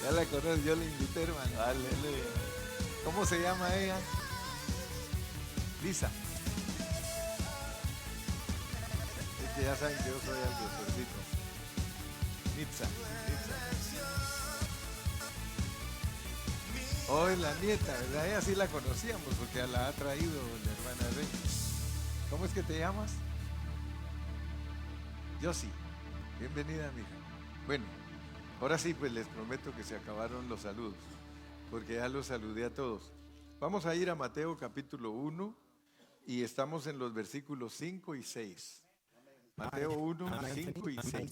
Ya la conozco, yo la invité, hermano. Aleluya. ¿Cómo se llama ella? Lisa. Es que ya saben que yo soy algo suercito. Nitza. Hoy la nieta, ¿verdad? Ella sí la conocíamos porque la ha traído la hermana Rey. ¿Cómo es que te llamas? Yossi. Bienvenida, mija. Bueno, ahora sí, pues les prometo que se acabaron los saludos, porque ya los saludé a todos. Vamos a ir a Mateo capítulo 1 y estamos en los versículos 5 y 6. Mateo 1, 5 y 6.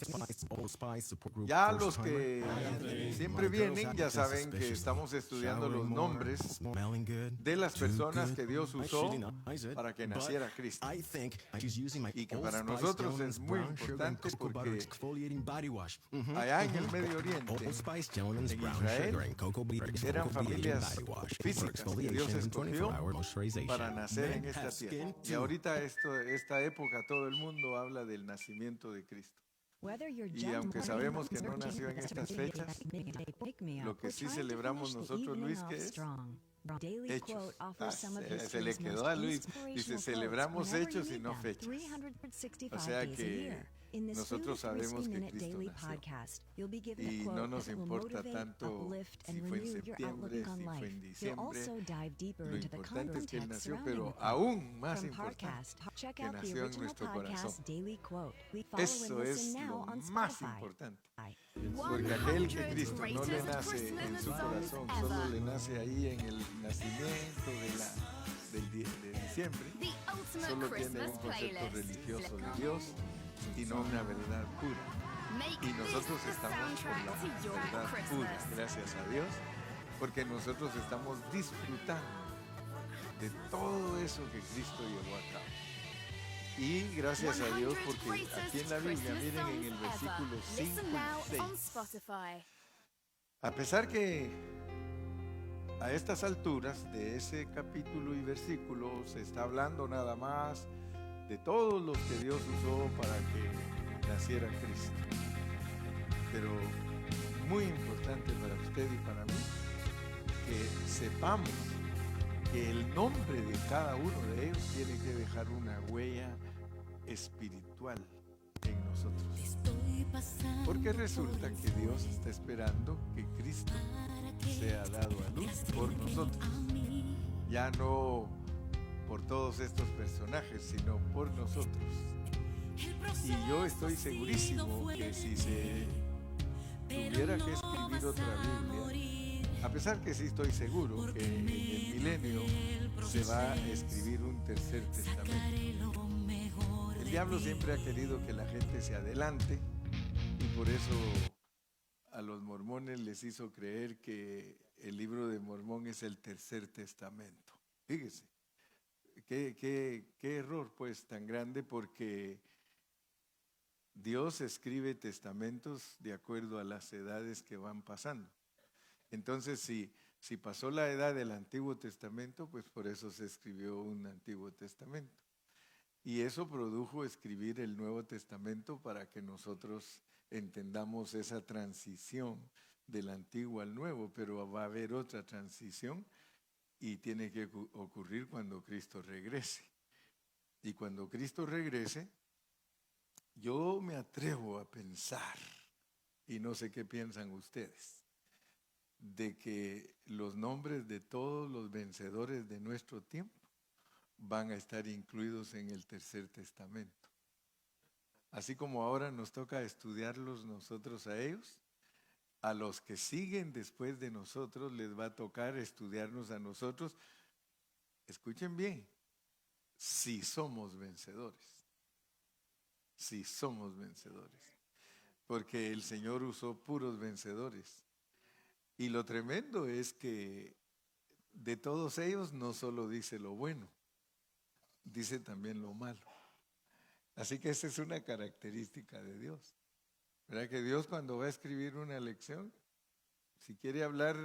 Ya los que siempre vienen ya saben que estamos estudiando los nombres de las personas que Dios usó para que naciera Cristo. Y que para nosotros es muy importante porque allá en el Medio Oriente, en Israel, eran familias físicas que Dios escogió para nacer en esta tierra. Y ahorita esta época todo el mundo habla del nacimiento de Cristo. Y aunque sabemos que no nació en estas fechas, lo que sí celebramos nosotros, Luis, ¿qué es? Hechos. Se le quedó a Luis. Dice, celebramos hechos y no fechas. O sea que nosotros sabemos que Cristo nació. Y no nos importa tanto si fue en septiembre, si fue en diciembre. Lo importante es que Él nació, pero aún más importante, que nació en nuestro corazón. Eso es lo más importante. Porque aquel que Cristo no le nace en su corazón, solo le nace ahí en el nacimiento de diciembre, solo tiene un concepto religioso de Dios y no una verdad pura. Y nosotros estamos por la verdad pura, gracias a Dios, porque nosotros estamos disfrutando de todo eso que Cristo llevó a cabo. Y gracias a Dios, porque aquí en la Biblia, miren en el versículo 5 y 6, a pesar que a estas alturas de ese capítulo y versículo se está hablando nada más de todos los que Dios usó para que naciera Cristo, pero muy importante para usted y para mí que sepamos que el nombre de cada uno de ellos tiene que dejar una huella espiritual en nosotros. Porque resulta que Dios está esperando que Cristo sea dado a luz por nosotros. Ya no por todos estos personajes, sino por nosotros. Y yo estoy segurísimo que si se tuviera que escribir otra Biblia, a pesar que sí estoy seguro que en el milenio se va a escribir un tercer testamento. El diablo siempre ha querido que la gente se adelante y por eso a los mormones les hizo creer que el libro de Mormón es el tercer testamento. Fíjese, qué error pues tan grande, porque Dios escribe testamentos de acuerdo a las edades que van pasando. Entonces, si pasó la edad del Antiguo Testamento, pues por eso se escribió un Antiguo Testamento. Y eso produjo escribir el Nuevo Testamento para que nosotros entendamos esa transición del Antiguo al Nuevo, pero va a haber otra transición y tiene que ocurrir cuando Cristo regrese. Y cuando Cristo regrese, yo me atrevo a pensar, y no sé qué piensan ustedes, de que los nombres de todos los vencedores de nuestro tiempo van a estar incluidos en el tercer testamento. Así como ahora nos toca estudiarlos nosotros a ellos, a los que siguen después de nosotros les va a tocar estudiarnos a nosotros. Escuchen bien, si somos vencedores. Si somos vencedores. Porque el Señor usó puros vencedores. Y lo tremendo es que de todos ellos no solo dice lo bueno, dice también lo malo. Así que esa es una característica de Dios. ¿Verdad que Dios, cuando va a escribir una lección, si quiere hablar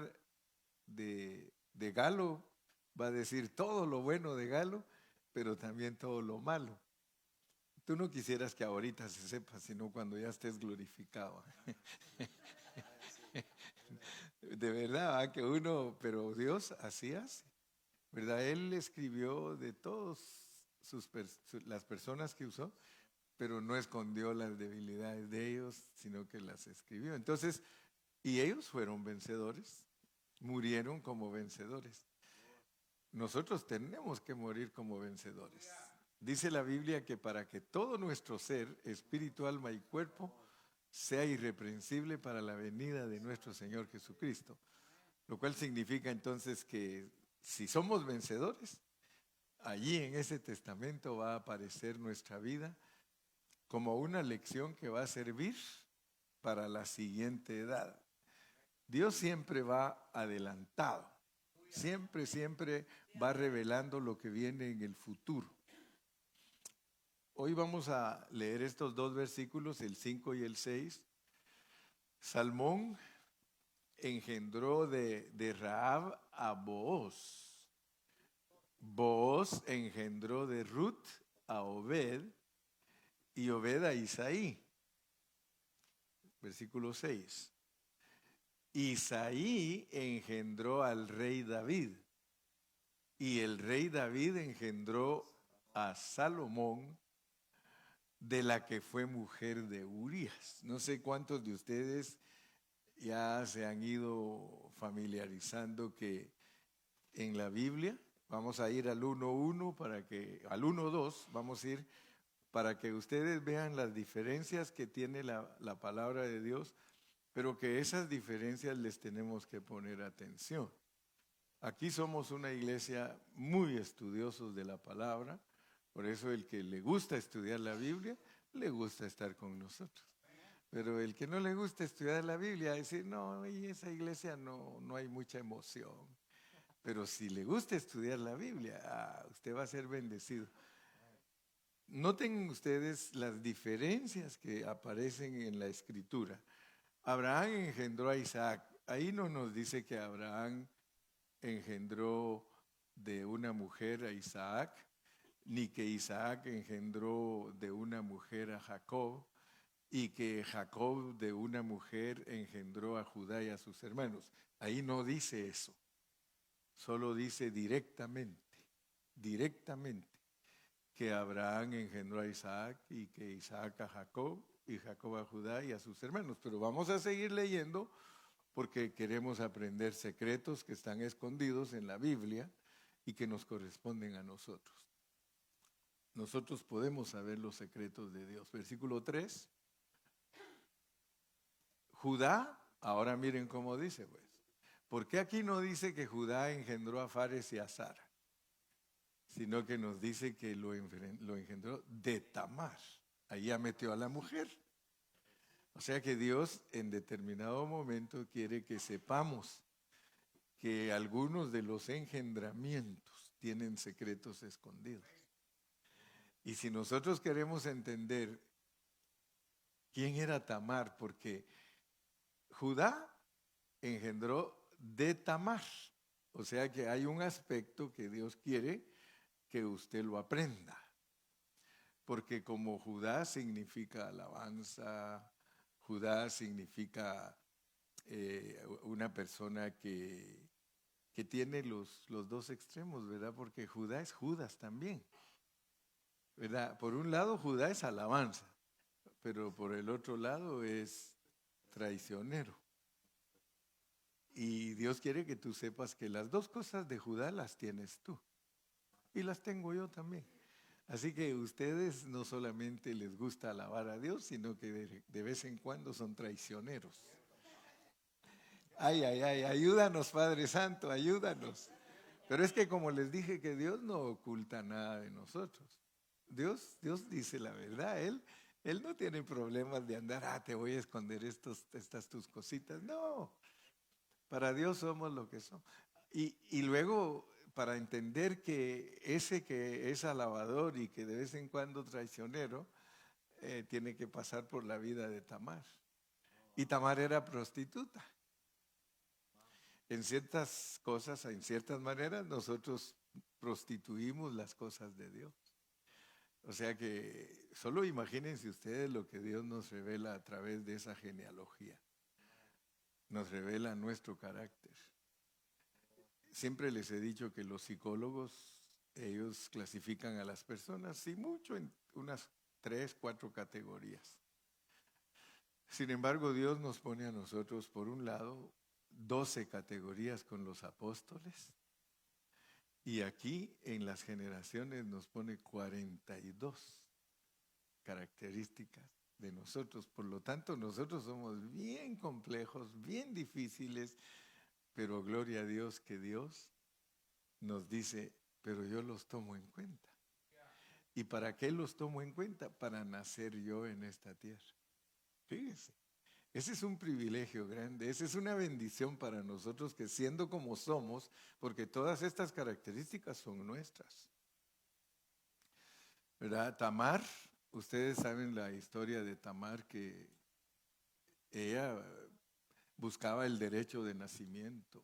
de Galo, va a decir todo lo bueno de Galo, pero también todo lo malo? Tú no quisieras que ahorita se sepa, sino cuando ya estés glorificado. De verdad, que uno, pero Dios así hace, ¿verdad? Él escribió de todos las personas que usó, pero no escondió las debilidades de ellos, sino que las escribió. Entonces, y ellos fueron vencedores, murieron como vencedores. Nosotros tenemos que morir como vencedores. Dice la Biblia que para que todo nuestro ser, espíritu, alma y cuerpo, sea irreprensible para la venida de nuestro Señor Jesucristo. Lo cual significa entonces que si somos vencedores, allí en ese testamento va a aparecer nuestra vida como una lección que va a servir para la siguiente edad. Dios siempre va adelantado, siempre va revelando lo que viene en el futuro. Hoy vamos a leer estos dos versículos, el 5 y el 6. Salmón engendró de Rahab a Booz. Booz engendró de Ruth a Obed y Obed a Isaí. Versículo 6. Isaí engendró al rey David y el rey David engendró a Salomón, de la que fue mujer de Urías. No sé cuántos de ustedes ya se han ido familiarizando que en la Biblia, vamos a ir al 1.1 al 1.2, vamos a ir para que ustedes vean las diferencias que tiene la palabra de Dios, pero que esas diferencias les tenemos que poner atención. Aquí somos una iglesia muy estudiosos de la palabra, por eso el que le gusta estudiar la Biblia, le gusta estar con nosotros. Pero el que no le gusta estudiar la Biblia, decir, no, en esa iglesia no hay mucha emoción. Pero si le gusta estudiar la Biblia, usted va a ser bendecido. Noten ustedes las diferencias que aparecen en la Escritura. Abraham engendró a Isaac. Ahí no nos dice que Abraham engendró de una mujer a Isaac, ni que Isaac engendró de una mujer a Jacob, y que Jacob de una mujer engendró a Judá y a sus hermanos. Ahí no dice eso. Solo dice directamente, que Abraham engendró a Isaac y que Isaac a Jacob y Jacob a Judá y a sus hermanos. Pero vamos a seguir leyendo porque queremos aprender secretos que están escondidos en la Biblia y que nos corresponden a nosotros. Nosotros podemos saber los secretos de Dios. Versículo 3. Judá, ahora miren cómo dice, pues. ¿Por qué aquí no dice que Judá engendró a Fares y a Zara? Sino que nos dice que lo engendró de Tamar. Ahí ya metió a la mujer. O sea que Dios en determinado momento quiere que sepamos que algunos de los engendramientos tienen secretos escondidos. Y si nosotros queremos entender quién era Tamar, porque Judá engendró de Tamar. O sea que hay un aspecto que Dios quiere que usted lo aprenda. Porque como Judá significa alabanza, Judá significa una persona que tiene los dos extremos, ¿verdad? Porque Judá es Judas también, ¿verdad? Por un lado Judá es alabanza, pero por el otro lado es traicionero. Y Dios quiere que tú sepas que las dos cosas de Judá las tienes tú. Y las tengo yo también. Así que ustedes no solamente les gusta alabar a Dios, sino que de vez en cuando son traicioneros. Ay, ayúdanos, Padre Santo, ayúdanos. Pero es que como les dije que Dios no oculta nada de nosotros. Dios dice la verdad. Él no tiene problemas de andar, te voy a esconder estas tus cositas. No, para Dios somos lo que somos. Y luego, para entender que ese que es alabador y que de vez en cuando traicionero, tiene que pasar por la vida de Tamar. Y Tamar era prostituta. En ciertas cosas, en ciertas maneras, nosotros prostituimos las cosas de Dios. O sea que solo imagínense ustedes lo que Dios nos revela a través de esa genealogía. nos revela nuestro carácter. Siempre les he dicho que los psicólogos, ellos clasifican a las personas, sí mucho, en unas 3, 4 categorías. Sin embargo, Dios nos pone a nosotros, por un lado, 12 categorías con los apóstoles, y aquí en las generaciones nos pone 42 características de nosotros. Por lo tanto, nosotros somos bien complejos, bien difíciles, pero gloria a Dios que Dios nos dice, pero yo los tomo en cuenta. ¿Y para qué los tomo en cuenta? Para nacer yo en esta tierra. Fíjese, ese es un privilegio grande, esa es una bendición para nosotros que siendo como somos, porque todas estas características son nuestras. ¿Verdad? Tamar, ustedes saben la historia de Tamar, que ella buscaba el derecho de nacimiento.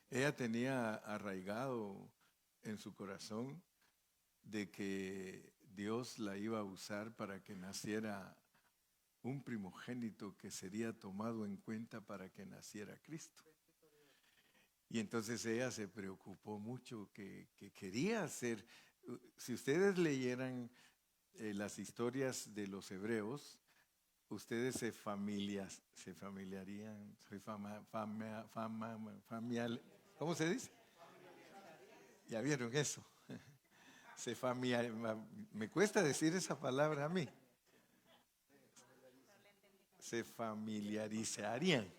Ella tenía arraigado en su corazón de que Dios la iba a usar para que naciera un primogénito que sería tomado en cuenta para que naciera Cristo. Y entonces ella se preocupó mucho, que quería hacer. Si ustedes leyeran las historias de los hebreos, ustedes se familiarían, ¿cómo se dice? ¿Ya vieron eso? Me cuesta decir esa palabra a mí. Se familiarizarían.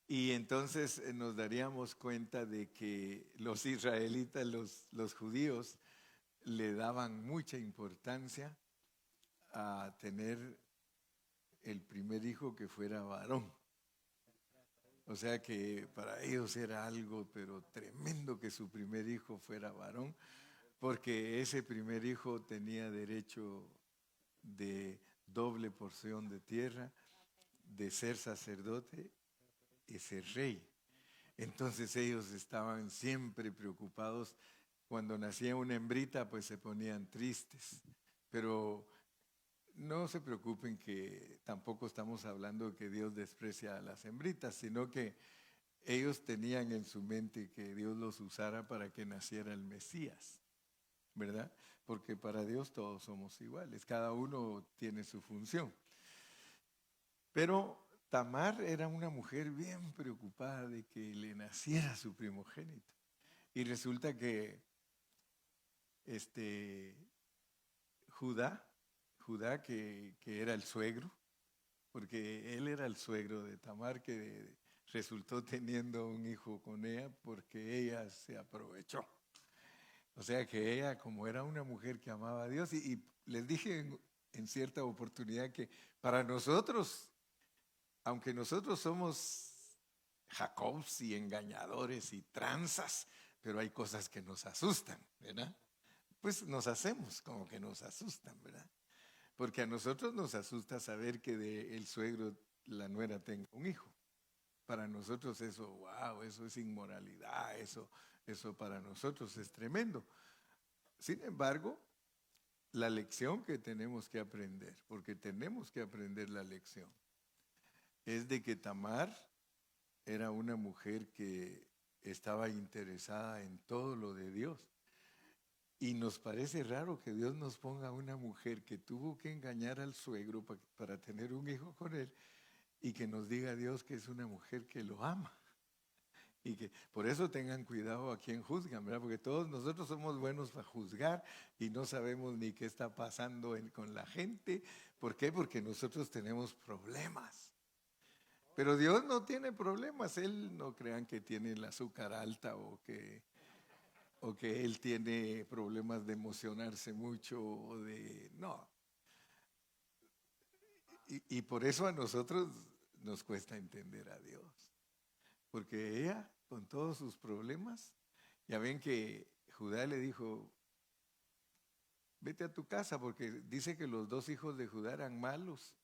Y entonces nos daríamos cuenta de que los israelitas, los judíos, le daban mucha importancia a tener el primer hijo que fuera varón. O sea que para ellos era algo, pero tremendo, que su primer hijo fuera varón, porque ese primer hijo tenía derecho de doble porción de tierra, de ser sacerdote y ser rey. Entonces ellos estaban siempre preocupados. Cuando nacía una hembrita, pues se ponían tristes. Pero no se preocupen, que tampoco estamos hablando que Dios desprecia a las hembritas, sino que ellos tenían en su mente que Dios los usara para que naciera el Mesías, ¿verdad? Porque para Dios todos somos iguales, cada uno tiene su función. Pero Tamar era una mujer bien preocupada de que le naciera su primogénito. Y resulta que Judá que era el suegro, porque él era el suegro de Tamar, que resultó teniendo un hijo con ella porque ella se aprovechó. O sea que ella, como era una mujer que amaba a Dios, y les dije en cierta oportunidad que para nosotros, aunque nosotros somos Jacobs y engañadores y tranzas, pero hay cosas que nos asustan, ¿verdad? Pues nos hacemos como que nos asustan, ¿verdad? Porque a nosotros nos asusta saber que del suegro la nuera tenga un hijo. Para nosotros eso, wow, eso es inmoralidad, eso para nosotros es tremendo. Sin embargo, la lección que tenemos que aprender, porque tenemos que aprender la lección, es de que Tamar era una mujer que estaba interesada en todo lo de Dios. Y nos parece raro que Dios nos ponga una mujer que tuvo que engañar al suegro para tener un hijo con él, y que nos diga Dios que es una mujer que lo ama. Y que por eso tengan cuidado a quien juzgan, ¿verdad? Porque todos nosotros somos buenos para juzgar y no sabemos ni qué está pasando con la gente. ¿Por qué? Porque nosotros tenemos problemas. Pero Dios no tiene problemas. Él, no crean que tiene el azúcar alta o que Él tiene problemas de emocionarse mucho o de... No. Y por eso a nosotros nos cuesta entender a Dios. Porque ella, con todos sus problemas, ya ven que Judá le dijo, vete a tu casa, porque dice que los 2 hijos de Judá eran malos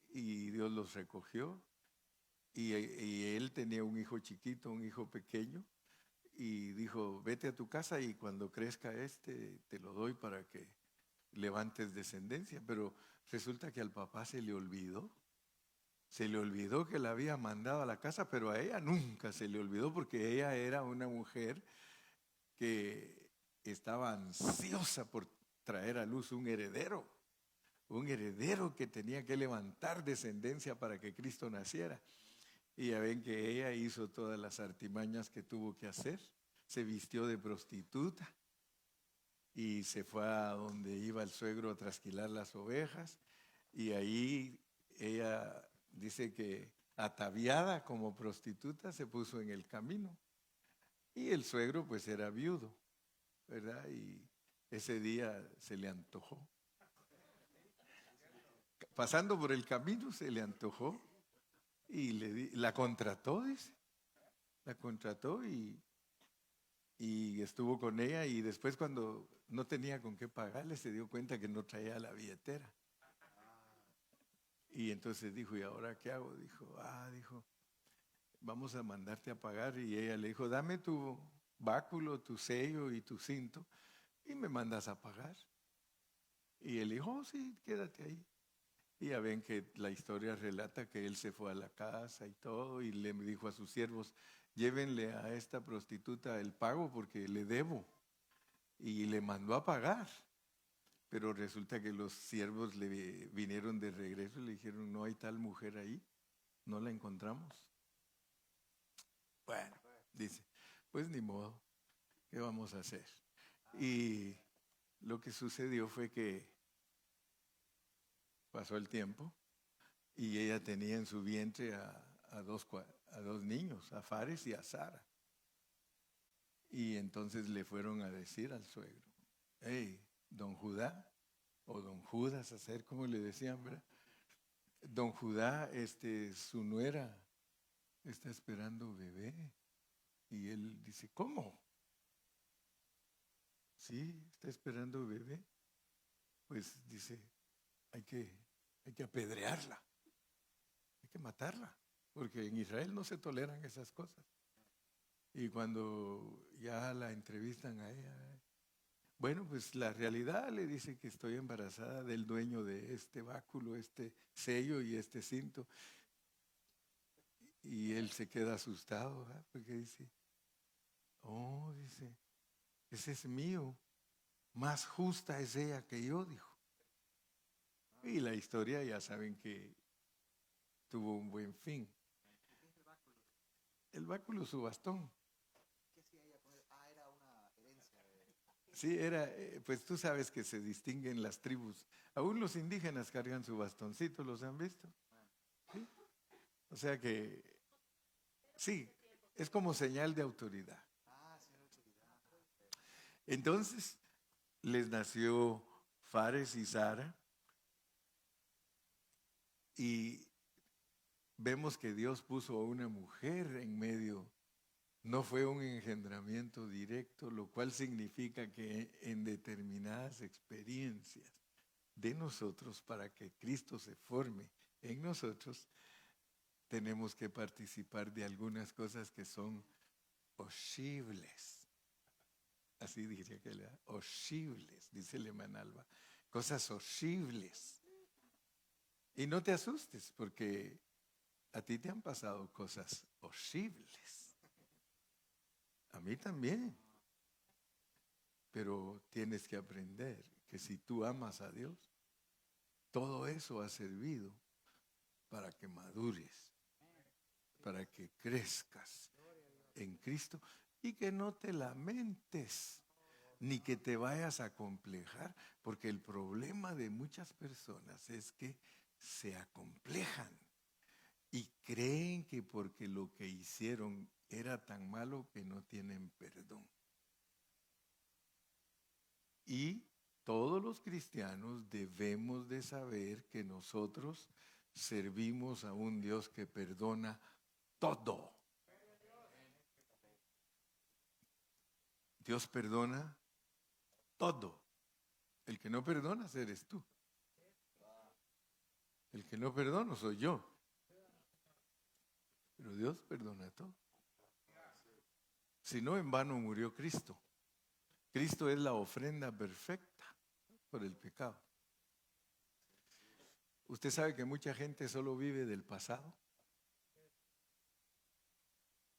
y Dios los recogió. Y él tenía un hijo chiquito, un hijo pequeño, y dijo, vete a tu casa y cuando crezca te lo doy para que levantes descendencia. Pero resulta que al papá se le olvidó Se le olvidó que la había mandado a la casa, pero a ella nunca se le olvidó porque ella era una mujer que estaba ansiosa por traer a luz un heredero que tenía que levantar descendencia para que Cristo naciera. Y ya ven que ella hizo todas las artimañas que tuvo que hacer. Se vistió de prostituta y se fue a donde iba el suegro a trasquilar las ovejas. Y ahí ella dice que ataviada como prostituta se puso en el camino. Y el suegro pues era viudo, ¿verdad? Y ese día se le antojó. Pasando por el camino se le antojó y la contrató, dice. La contrató y estuvo con ella y después cuando no tenía con qué pagarle se dio cuenta que no traía la billetera. Y entonces dijo, ¿y ahora qué hago? Dijo, vamos a mandarte a pagar. Y ella le dijo, dame tu báculo, tu sello y tu cinto y me mandas a pagar. Y él dijo, oh, sí, quédate ahí. Y ya ven que la historia relata que él se fue a la casa y todo y le dijo a sus siervos, llévenle a esta prostituta el pago porque le debo. Y le mandó a pagar. Pero resulta que los siervos le vinieron de regreso y le dijeron, no hay tal mujer ahí, no la encontramos. Bueno, dice, pues ni modo, ¿qué vamos a hacer? Y lo que sucedió fue que pasó el tiempo y ella tenía en su vientre a dos niños, a Fares y a Sara. Y entonces le fueron a decir al suegro, hey, don Judá, o don Judas, hacer como le decían, ¿verdad? Don Judá, su nuera está esperando bebé. Y él dice, ¿cómo? Sí, está esperando bebé. Pues dice, hay que, hay que apedrearla, hay que matarla, porque en Israel no se toleran esas cosas. Y cuando ya la entrevistan a ella, bueno, pues la realidad le dice que estoy embarazada del dueño de este báculo, este sello y este cinto. Y él se queda asustado, ¿verdad? Porque dice, oh, dice, ese es mío, más justa es ella que yo, dijo. Y la historia ya saben que tuvo un buen fin. El báculo, su bastón. Sí, era, pues tú sabes que se distinguen las tribus. Aún los indígenas cargan su bastoncito, ¿los han visto? ¿Sí? O sea que, sí, es como señal de autoridad. Entonces, les nació Fares y Sara y vemos que Dios puso a una mujer en medio. No fue un engendramiento directo, lo cual significa que en determinadas experiencias de nosotros, para que Cristo se forme en nosotros, tenemos que participar de algunas cosas que son posibles. Así diría que era, posibles, dice el Alba. Cosas posibles. Y no te asustes, porque a ti te han pasado cosas posibles. A mí también. Pero tienes que aprender que si tú amas a Dios, todo eso ha servido para que madures, para que crezcas en Cristo y que no te lamentes ni que te vayas a acomplejar, porque el problema de muchas personas es que se acomplejan y creen que porque lo que hicieron era tan malo que no tienen perdón. Y todos los cristianos debemos de saber que nosotros servimos a un Dios que perdona todo. Dios perdona todo. El que no perdona eres tú. El que no perdona soy yo. Pero Dios perdona todo. Si no, en vano murió Cristo. Cristo es la ofrenda perfecta por el pecado. Usted sabe que mucha gente solo vive del pasado.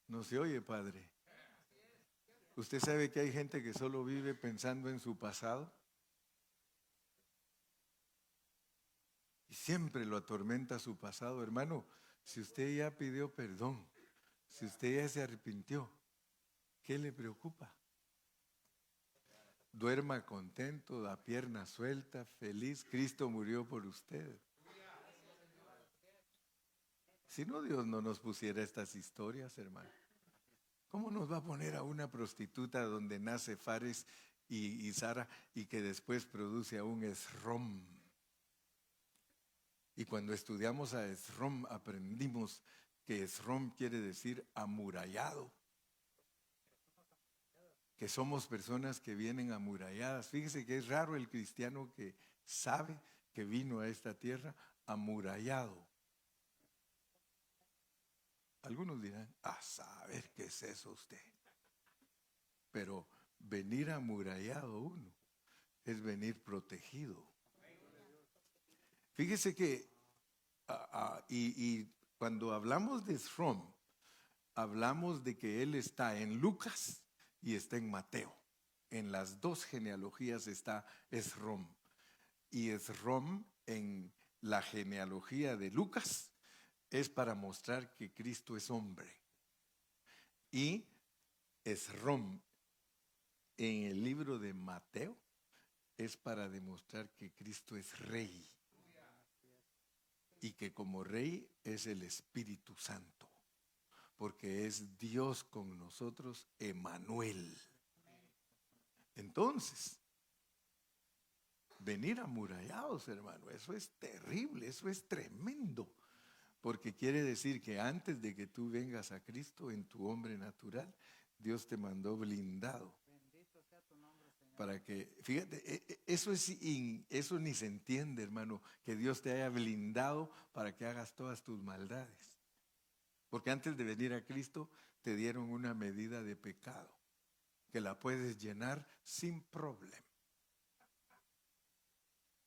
No se oye, padre. Usted sabe que hay gente que solo vive pensando en su pasado y siempre lo atormenta su pasado. Hermano, si usted ya pidió perdón, si usted ya se arrepintió, ¿qué le preocupa? Duerma contento, da pierna suelta, feliz. Cristo murió por usted. Si no, Dios no nos pusiera estas historias, hermano. ¿Cómo nos va a poner a una prostituta donde nace Fares y Sara y que después produce a un Esrom? Y cuando estudiamos a Esrom aprendimos que Esrom quiere decir amurallado. Que somos personas que vienen amuralladas. Fíjese que es raro el cristiano que sabe que vino a esta tierra amurallado. Algunos dirán, a saber qué es eso usted. Pero venir amurallado uno es venir protegido. Fíjese que, y cuando hablamos de Esrom, hablamos de que él está en Lucas y está en Mateo. En las dos genealogías está Esrom. Y Esrom en la genealogía de Lucas es para mostrar que Cristo es hombre. Y Esrom en el libro de Mateo es para demostrar que Cristo es rey. Y que como rey es el Espíritu Santo. Porque es Dios con nosotros, Emmanuel. Entonces, venir amurallados, hermano, eso es terrible, eso es tremendo. Porque quiere decir que antes de que tú vengas a Cristo en tu hombre natural, Dios te mandó blindado. Para que, fíjate, eso ni se entiende, hermano, que Dios te haya blindado para que hagas todas tus maldades. Porque antes de venir a Cristo te dieron una medida de pecado que la puedes llenar sin problema.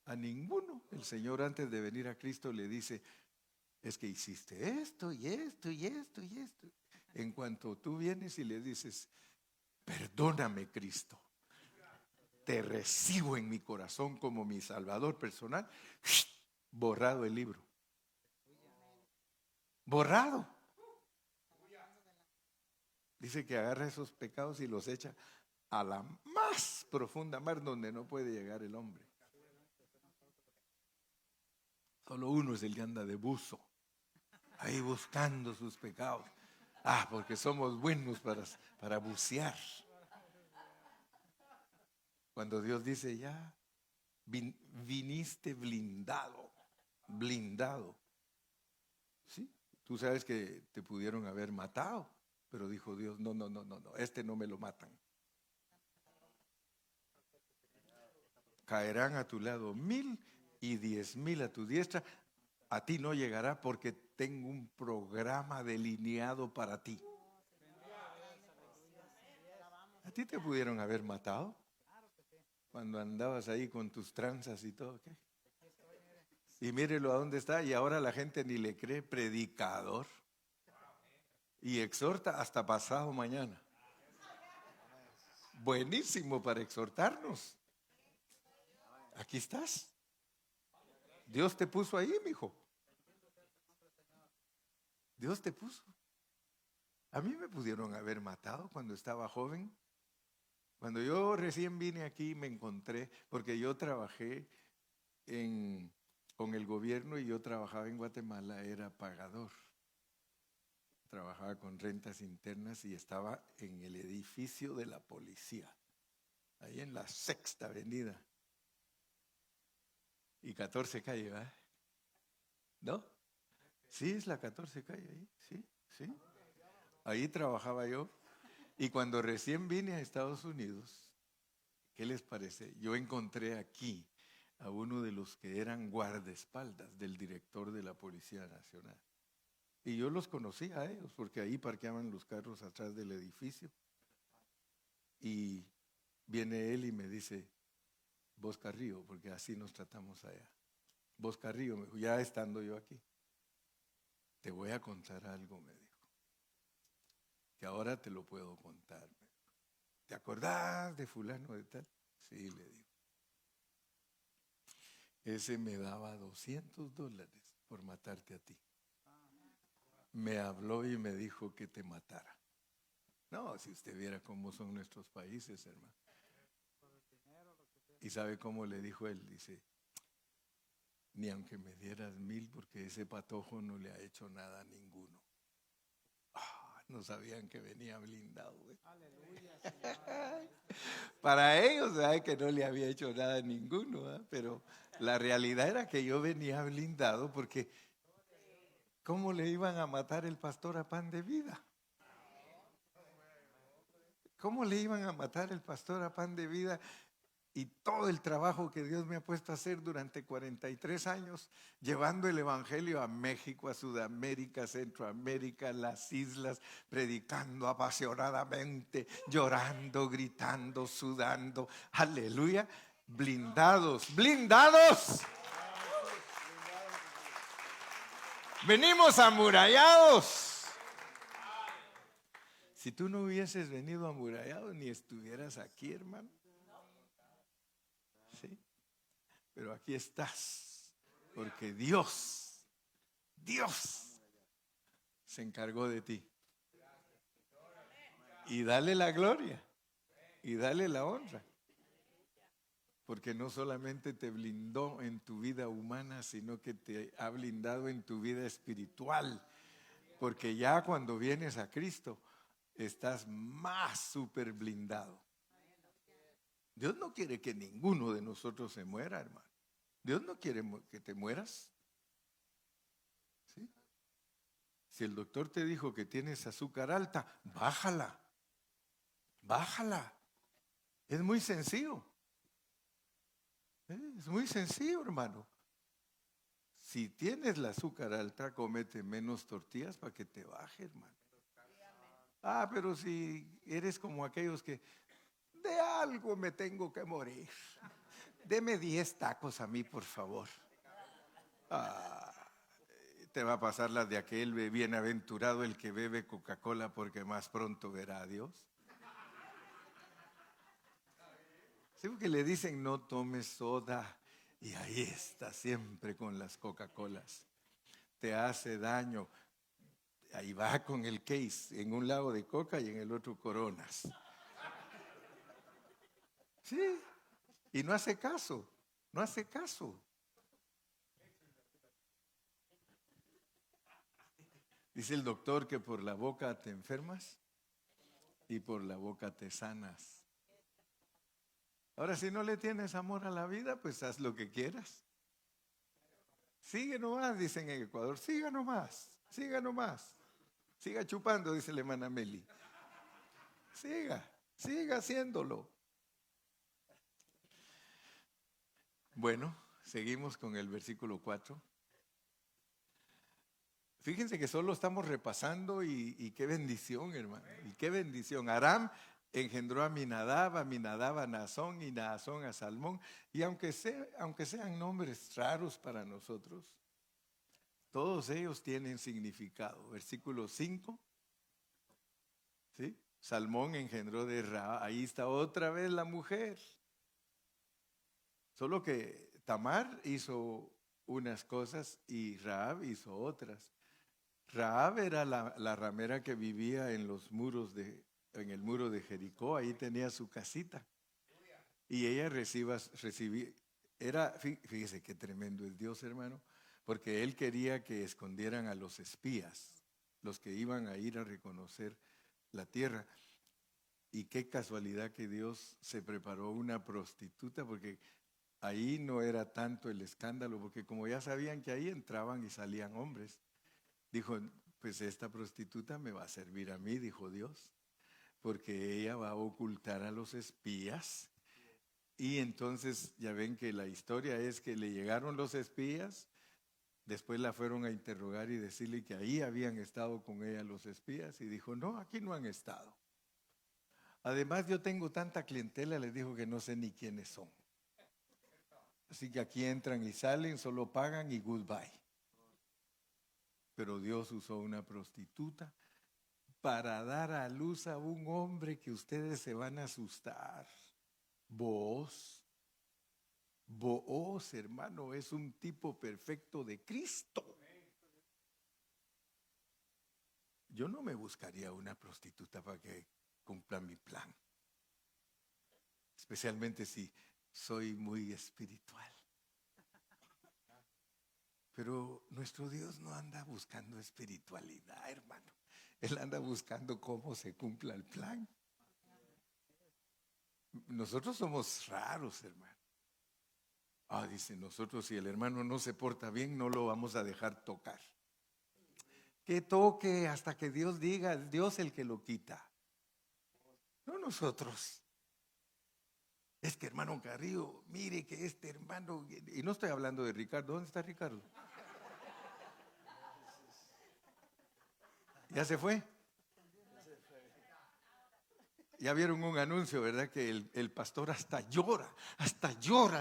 A ninguno el Señor antes de venir a Cristo le dice, es que hiciste esto y esto y esto y esto. En cuanto tú vienes y le dices, perdóname Cristo, te recibo en mi corazón como mi Salvador personal, borrado el libro. Borrado. Dice que agarra esos pecados y los echa a la más profunda mar donde no puede llegar el hombre. Solo uno es el que anda de buzo, ahí buscando sus pecados. Porque somos buenos para bucear. Cuando Dios dice ya, viniste blindado, blindado. ¿Sí? Tú sabes que te pudieron haber matado, pero dijo Dios, no, este no me lo matan. Caerán a tu lado 1000 y 10,000 a tu diestra. A ti no llegará porque tengo un programa delineado para ti. A ti te pudieron haber matado cuando andabas ahí con tus tranzas y todo. ¿Qué? Y mírelo a dónde está y ahora la gente ni le cree, predicador. Y exhorta hasta pasado mañana. Buenísimo para exhortarnos. Aquí estás. Dios te puso ahí, mijo. Dios te puso. A mí me pudieron haber matado cuando estaba joven. Cuando yo recién vine aquí me encontré, porque yo trabajé con el gobierno y yo trabajaba en Guatemala, era pagador. Trabajaba con rentas internas y estaba en el edificio de la policía, ahí en la Sexta Avenida. Y 14 calle, ¿verdad? ¿No? Sí, es la 14 calle ahí, sí. Ahí trabajaba yo. Y cuando recién vine a Estados Unidos, ¿qué les parece? Yo encontré aquí a uno de los que eran guardaespaldas del director de la Policía Nacional. Y yo los conocía a ellos porque ahí parqueaban los carros atrás del edificio. Y viene él y me dice, vos Carrillo, porque así nos tratamos allá. Vos Carrillo, me dijo, ya estando yo aquí, te voy a contar algo, me dijo, que ahora te lo puedo contar. Me dijo. ¿Te acordás de fulano de tal? Sí, le digo. Ese me daba $200 por matarte a ti. Me habló y me dijo que te matara. No, si usted viera cómo son nuestros países, hermano. ¿Y sabe cómo le dijo él? Dice, ni aunque me dieras 1,000 porque ese patojo no le ha hecho nada a ninguno. No sabían que venía blindado. Para ellos, ¿sabe? Que no le había hecho nada a ninguno, ¿eh? Pero la realidad era que yo venía blindado porque ¿cómo le iban a matar el pastor a Pan de Vida? ¿Cómo le iban a matar el pastor a Pan de Vida? Y todo el trabajo que Dios me ha puesto a hacer durante 43 años, llevando el Evangelio a México, a Sudamérica, Centroamérica, las islas, predicando apasionadamente, llorando, gritando, sudando. Aleluya. Blindados, blindados. Venimos amurallados. Si tú no hubieses venido amurallado, ni estuvieras aquí, hermano. ¿Sí? Pero aquí estás, porque Dios se encargó de ti. Y dale la gloria, y dale la honra, porque no solamente te blindó en tu vida humana, sino que te ha blindado en tu vida espiritual, porque ya cuando vienes a Cristo, estás más súper blindado. Dios no quiere que ninguno de nosotros se muera, hermano. Dios no quiere que te mueras. ¿Sí? Si el doctor te dijo que tienes azúcar alta, bájala. Bájala. Es muy sencillo. Es muy sencillo, hermano. Si tienes la azúcar alta, comete menos tortillas para que te baje, hermano. Ah, pero si eres como aquellos que de algo me tengo que morir. Deme 10 tacos a mí, por favor. Ah, te va a pasar la de aquel bienaventurado el que bebe Coca-Cola porque más pronto verá a Dios. Sí, porque le dicen no tomes soda y ahí está siempre con las Coca-Colas. Te hace daño. Ahí va con el case, en un lado de coca y en el otro coronas. Sí, y no hace caso, no hace caso. Dice el doctor que por la boca te enfermas y por la boca te sanas. Ahora, si no le tienes amor a la vida, pues haz lo que quieras. Sigue nomás, dicen en Ecuador, siga nomás, siga nomás. Siga chupando, dice la hermana Meli. Siga haciéndolo. Bueno, seguimos con el versículo 4. Fíjense que solo estamos repasando y qué bendición, hermano. Y qué bendición. Aram engendró a Aminadab a Naasón y Naasón a Salmón. Y aunque sean nombres raros para nosotros, todos ellos tienen significado. Versículo 5. ¿Sí? Salmón engendró de Rahab. Ahí está otra vez la mujer. Solo que Tamar hizo unas cosas y Rahab hizo otras. Rahab era la ramera que vivía en los muros en el muro de Jericó, ahí tenía su casita. Y ella fíjese qué tremendo es Dios, hermano, porque él quería que escondieran a los espías, los que iban a ir a reconocer la tierra. Y qué casualidad que Dios se preparó una prostituta, porque ahí no era tanto el escándalo, porque como ya sabían que ahí entraban y salían hombres. Dijo, pues esta prostituta me va a servir a mí, dijo Dios, porque ella va a ocultar a los espías. Y entonces ya ven que la historia es que le llegaron los espías, después la fueron a interrogar y decirle que ahí habían estado con ella los espías, y dijo, no, aquí no han estado. Además yo tengo tanta clientela, les dijo, que no sé ni quiénes son. Así que aquí entran y salen, solo pagan y goodbye. Pero Dios usó una prostituta para dar a luz a un hombre que ustedes se van a asustar. Vos, hermano, es un tipo perfecto de Cristo. Yo no me buscaría una prostituta para que cumpla mi plan. Especialmente si soy muy espiritual. Pero nuestro Dios no anda buscando espiritualidad, hermano. Él anda buscando cómo se cumpla el plan. Nosotros somos raros, hermano. Dice, nosotros si el hermano no se porta bien, no lo vamos a dejar tocar. Que toque hasta que Dios diga, es Dios el que lo quita. No nosotros. Es que hermano Carrillo, mire que este hermano, y no estoy hablando de Ricardo, ¿dónde está Ricardo? ¿Ya se fue? Ya vieron un anuncio, ¿verdad? Que el pastor hasta llora,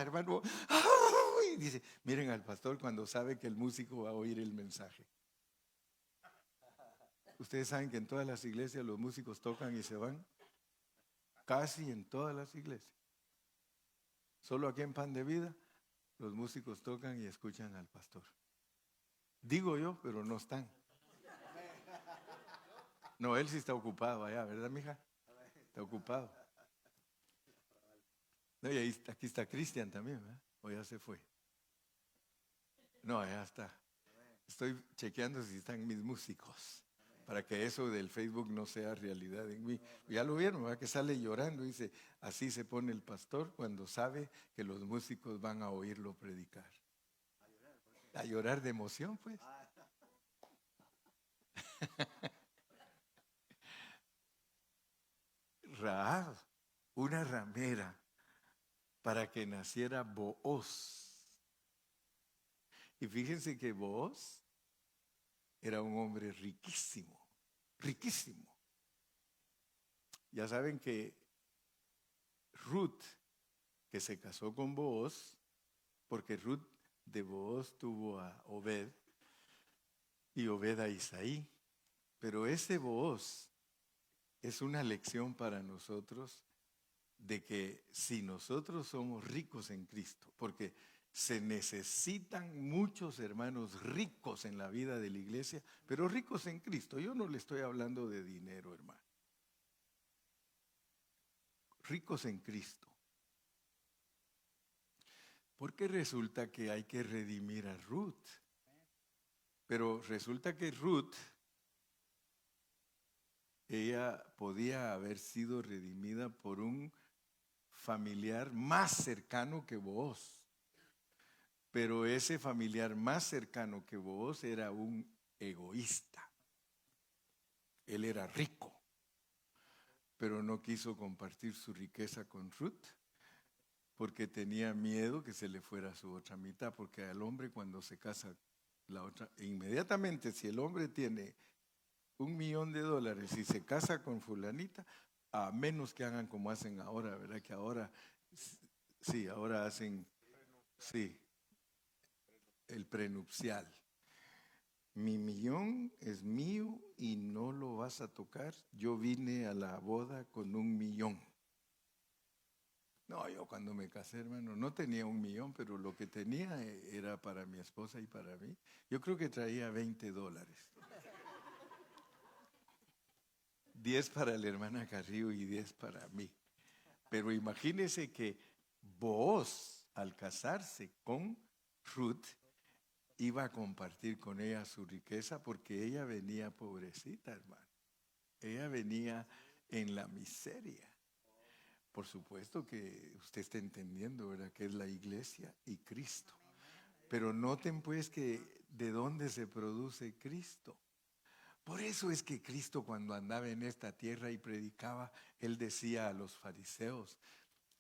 hermano. ¡Ay! Dice, miren al pastor cuando sabe que el músico va a oír el mensaje. Ustedes saben que en todas las iglesias los músicos tocan y se van. Casi en todas las iglesias. Solo aquí en Pan de Vida, los músicos tocan y escuchan al pastor. Digo yo, pero no están. No, él sí está ocupado allá, ¿verdad, mija? Está ocupado. No, y ahí, aquí está Cristian también, ¿verdad? O ya se fue. No, allá está. Estoy chequeando si están mis músicos, para que eso del Facebook no sea realidad en mí. Ya lo vieron, ¿verdad? Que sale llorando, dice, así se pone el pastor cuando sabe que los músicos van a oírlo predicar. A llorar de emoción, pues. Rahab, una ramera, para que naciera Booz. Y fíjense que Booz era un hombre riquísimo, riquísimo. Ya saben que Ruth, que se casó con Booz, porque Ruth de Booz tuvo a Obed y Obed a Isaí. Pero ese Booz es una lección para nosotros de que si nosotros somos ricos en Cristo, porque se necesitan muchos hermanos ricos en la vida de la iglesia, pero ricos en Cristo. Yo no le estoy hablando de dinero, hermano. Ricos en Cristo. Porque resulta que hay que redimir a Ruth. Pero resulta que Ruth, ella podía haber sido redimida por un familiar más cercano que vos. Pero ese familiar más cercano que vos era un egoísta. Él era rico, pero no quiso compartir su riqueza con Ruth porque tenía miedo que se le fuera su otra mitad, porque al hombre cuando se casa la otra, inmediatamente si el hombre tiene $1,000,000 y se casa con fulanita, a menos que hagan como hacen ahora, ¿verdad? Que ahora, sí, ahora hacen, sí, el prenupcial. Mi millón es mío y no lo vas a tocar. Yo vine a la boda con $1,000,000. No, yo cuando me casé, hermano, no tenía $1,000,000, pero lo que tenía era para mi esposa y para mí. Yo creo que traía $20. 10 para la hermana Carrillo y 10 para mí. Pero imagínese que Booz, al casarse con Ruth, iba a compartir con ella su riqueza porque ella venía pobrecita, hermano. Ella venía en la miseria. Por supuesto que usted está entendiendo, ¿verdad? Que es la iglesia y Cristo. Pero noten pues que de dónde se produce Cristo. Por eso es que Cristo cuando andaba en esta tierra y predicaba, Él decía a los fariseos,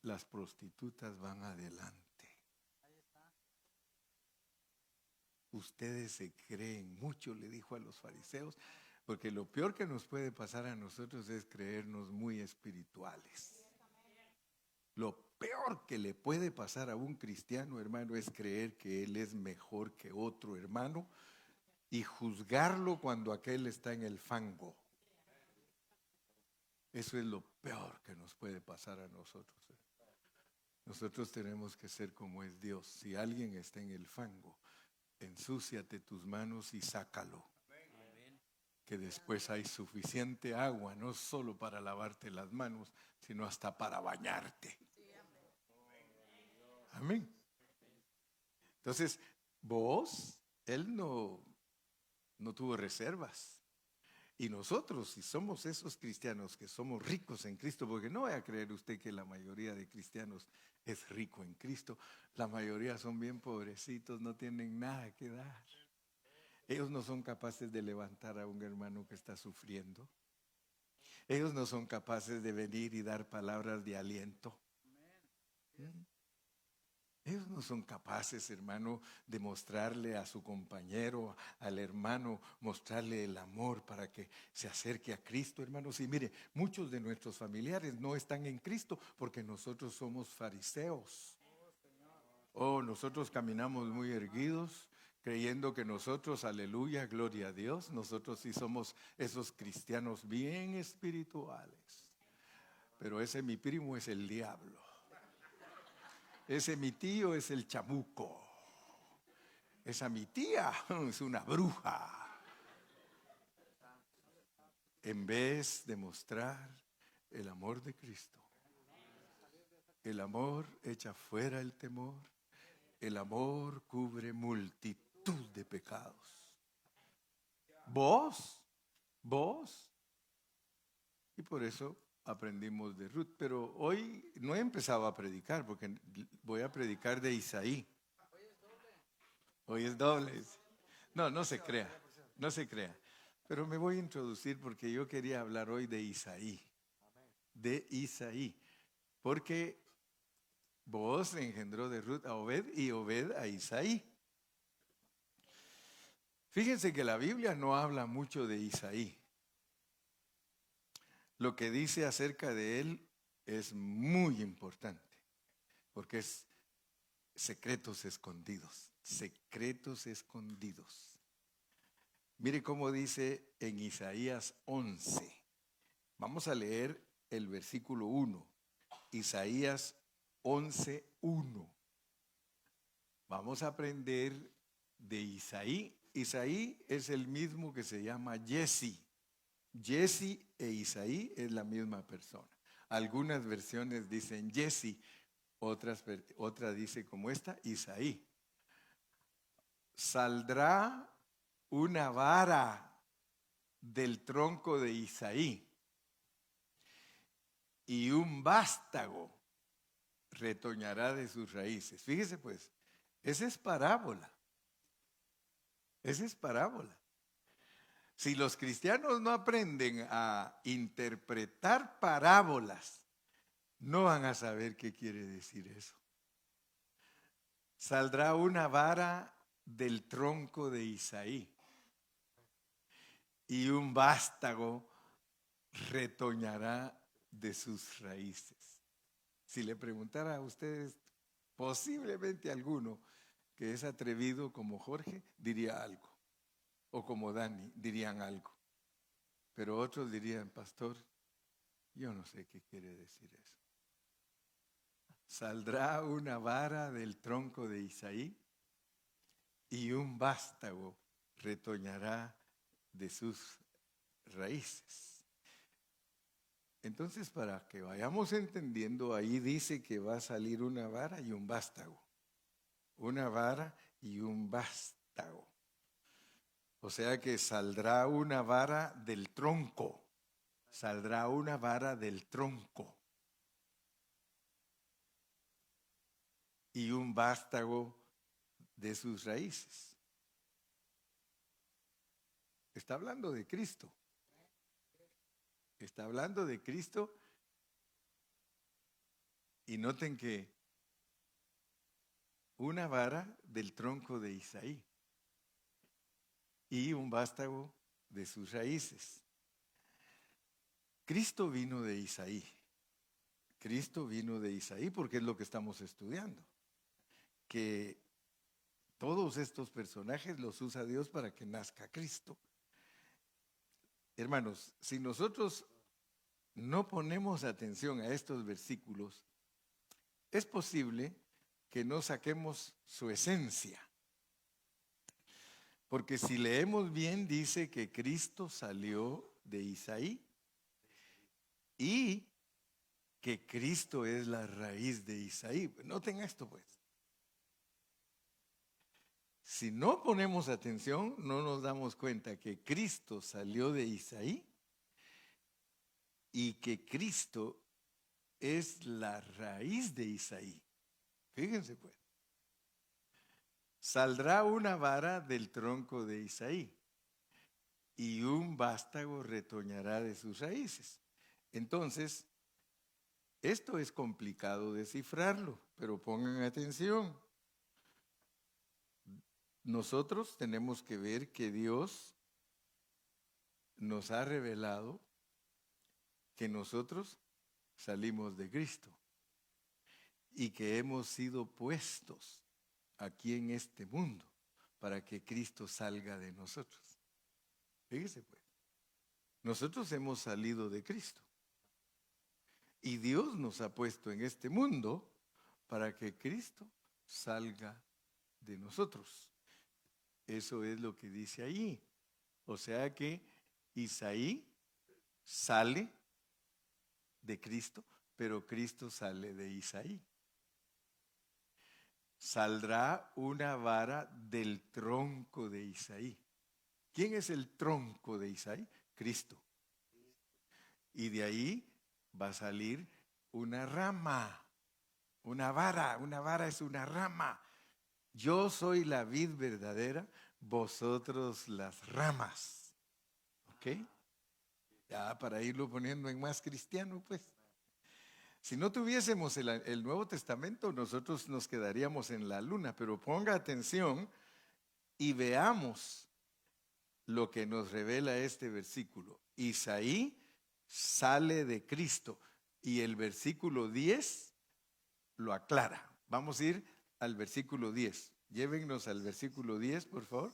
las prostitutas van adelante. Ustedes se creen mucho, le dijo a los fariseos, porque lo peor que nos puede pasar a nosotros es creernos muy espirituales. Lo peor que le puede pasar a un cristiano, hermano, es creer que él es mejor que otro hermano y juzgarlo cuando aquel está en el fango. Eso es lo peor que nos puede pasar a nosotros. Nosotros tenemos que ser como es Dios. Si alguien está en el fango, ensúciate tus manos y sácalo. Que después hay suficiente agua, no solo para lavarte las manos, sino hasta para bañarte. Amén. Entonces, él no tuvo reservas. Y nosotros, si somos esos cristianos que somos ricos en Cristo, porque no vaya a creer usted que la mayoría de cristianos es rico en Cristo, la mayoría son bien pobrecitos, no tienen nada que dar. Ellos no son capaces de levantar a un hermano que está sufriendo. Ellos no son capaces de venir y dar palabras de aliento. Ellos no son capaces, hermano, de mostrarle a su compañero, al hermano, mostrarle el amor para que se acerque a Cristo, hermanos. Y mire, muchos de nuestros familiares no están en Cristo porque nosotros somos fariseos. Nosotros caminamos muy erguidos, creyendo que nosotros, aleluya, gloria a Dios, nosotros sí somos esos cristianos bien espirituales. Pero ese mi primo es el diablo. Ese mi tío es el chamuco. Esa mi tía es una bruja. En vez de mostrar el amor de Cristo. El amor echa fuera el temor. El amor cubre multitud de pecados. Vos. Y por eso aprendimos de Ruth. Pero hoy no he empezado a predicar porque voy a predicar de Isaí. Hoy es doble. No se crea, no se crea. Pero me voy a introducir porque yo quería hablar hoy de Isaí. De Isaí. Porque Booz engendró de Ruth a Obed y Obed a Isaí. Fíjense que la Biblia no habla mucho de Isaí. Lo que dice acerca de él es muy importante. Porque es secretos escondidos. Secretos escondidos. Mire cómo dice en Isaías 11. Vamos a leer el versículo 1. Isaías 11:1. Vamos a aprender de Isaí. Isaí es el mismo que se llama Jesse. Jesse e Isaí es la misma persona. Algunas versiones dicen Jesse, otra dice como esta, Isaí. Saldrá una vara del tronco de Isaí y un vástago retoñará de sus raíces. Fíjese pues, esa es parábola. Esa es parábola. Si los cristianos no aprenden a interpretar parábolas, no van a saber qué quiere decir eso. Saldrá una vara del tronco de Isaí y un vástago retoñará de sus raíces. Si le preguntara a ustedes, posiblemente alguno que es atrevido como Jorge diría algo, o como Dani dirían algo, pero otros dirían, pastor, yo no sé qué quiere decir eso. Saldrá una vara del tronco de Isaí y un vástago retoñará de sus raíces. Entonces, para que vayamos entendiendo, ahí dice que va a salir una vara y un vástago. Una vara y un vástago. O sea que saldrá una vara del tronco. Saldrá una vara del tronco. Y un vástago de sus raíces. Está hablando de Cristo. Está hablando de Cristo. Y noten que una vara del tronco de Isaí y un vástago de sus raíces. Cristo vino de Isaí. Cristo vino de Isaí, porque es lo que estamos estudiando. Que todos estos personajes los usa Dios para que nazca Cristo. Hermanos, si nosotros no ponemos atención a estos versículos, es posible que no saquemos su esencia. Porque si leemos bien, dice que Cristo salió de Isaí y que Cristo es la raíz de Isaí. Noten esto, pues. Si no ponemos atención, no nos damos cuenta que Cristo salió de Isaí y que Cristo es la raíz de Isaí. Fíjense, pues. Saldrá una vara del tronco de Isaí y un vástago retoñará de sus raíces. Entonces, esto es complicado descifrarlo, pero pongan atención. Nosotros tenemos que ver que Dios nos ha revelado que nosotros salimos de Cristo y que hemos sido puestos aquí en este mundo para que Cristo salga de nosotros. Fíjese pues, nosotros hemos salido de Cristo y Dios nos ha puesto en este mundo para que Cristo salga de nosotros. Eso es lo que dice ahí. O sea que Isaí sale de Cristo, pero Cristo sale de Isaí. Saldrá una vara del tronco de Isaí. ¿Quién es el tronco de Isaí? Cristo. Y de ahí va a salir una rama, una vara es una rama. Yo soy la vid verdadera, vosotros las ramas. ¿Ok? Ya para irlo poniendo en más cristiano, pues. Si no tuviésemos el Nuevo Testamento, nosotros nos quedaríamos en la luna, pero ponga atención y veamos lo que nos revela este versículo. Isaí sale de Cristo y el versículo 10 lo aclara. Vamos a ir al versículo 10. Llévennos al versículo 10, por favor.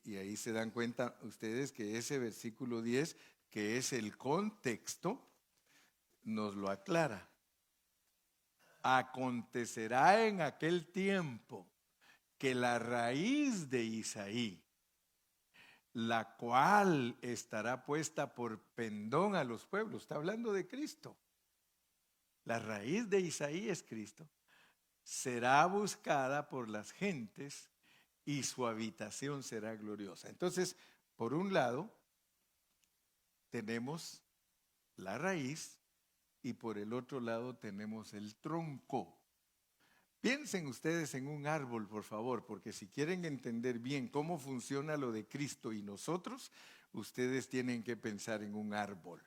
Y ahí se dan cuenta ustedes que ese versículo 10, que es el contexto, nos lo aclara. Acontecerá en aquel tiempo que la raíz de Isaí, la cual estará puesta por pendón a los pueblos, está hablando de Cristo. La raíz de Isaí es Cristo. Será buscada por las gentes y su habitación será gloriosa. Entonces, por un lado, tenemos la raíz y por el otro lado tenemos el tronco. Piensen ustedes en un árbol, por favor, porque si quieren entender bien cómo funciona lo de Cristo y nosotros, ustedes tienen que pensar en un árbol.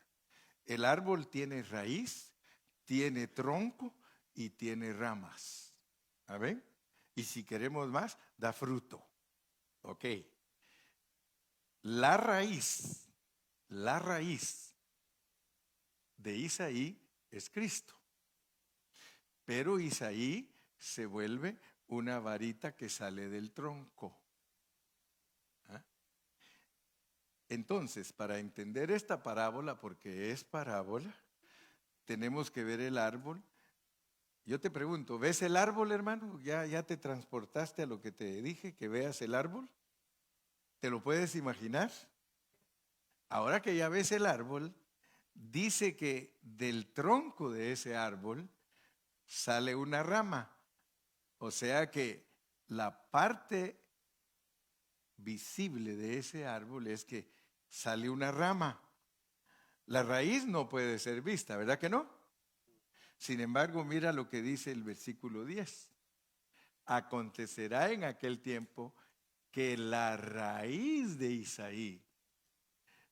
El árbol tiene raíz, tiene tronco y tiene ramas. ¿Ven? Y si queremos más, da fruto. Ok. La raíz de Isaí es Cristo. Pero Isaí se vuelve una varita que sale del tronco. ¿Ah? Entonces, para entender esta parábola, porque es parábola, tenemos que ver el árbol. Yo te pregunto, ¿ves el árbol, hermano? ¿Ya te transportaste a lo que te dije, que veas el árbol? ¿Te lo puedes imaginar? Ahora que ya ves el árbol, dice que del tronco de ese árbol sale una rama. O sea que la parte visible de ese árbol es que sale una rama. La raíz no puede ser vista, ¿verdad que no? Sin embargo, mira lo que dice el versículo 10. Acontecerá en aquel tiempo que la raíz de Isaí,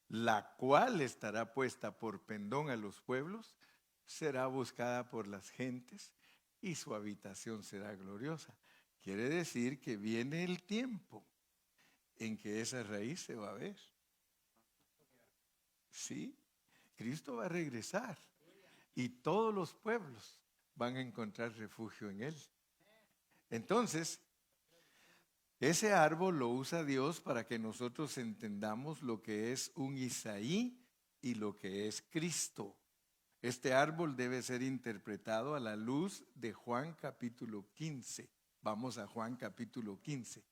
la cual estará puesta por pendón a los pueblos, será buscada por las gentes y su habitación será gloriosa. Quiere decir que viene el tiempo en que esa raíz se va a ver. Sí, Cristo va a regresar y todos los pueblos van a encontrar refugio en él. Entonces, ese árbol lo usa Dios para que nosotros entendamos lo que es un Isaí y lo que es Cristo. Este árbol debe ser interpretado a la luz de Juan capítulo 15. Vamos a Juan capítulo 15.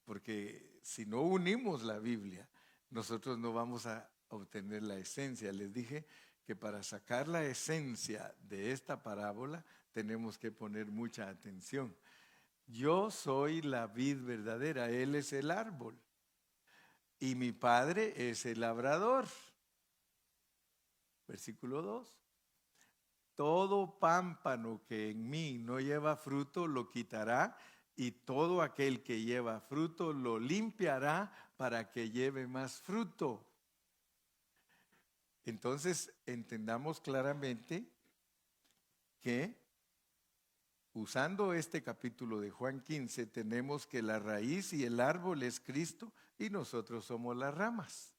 Porque si no unimos la Biblia, nosotros no vamos a obtener la esencia. Les dije que para sacar la esencia de esta parábola tenemos que poner mucha atención. Yo soy la vid verdadera, Él es el árbol y mi Padre es el labrador. Versículo 2. Todo pámpano que en mí no lleva fruto lo quitará, y todo aquel que lleva fruto lo limpiará para que lleve más fruto. Entonces entendamos claramente que usando este capítulo de Juan 15 tenemos que la raíz y el árbol es Cristo y nosotros somos las ramas.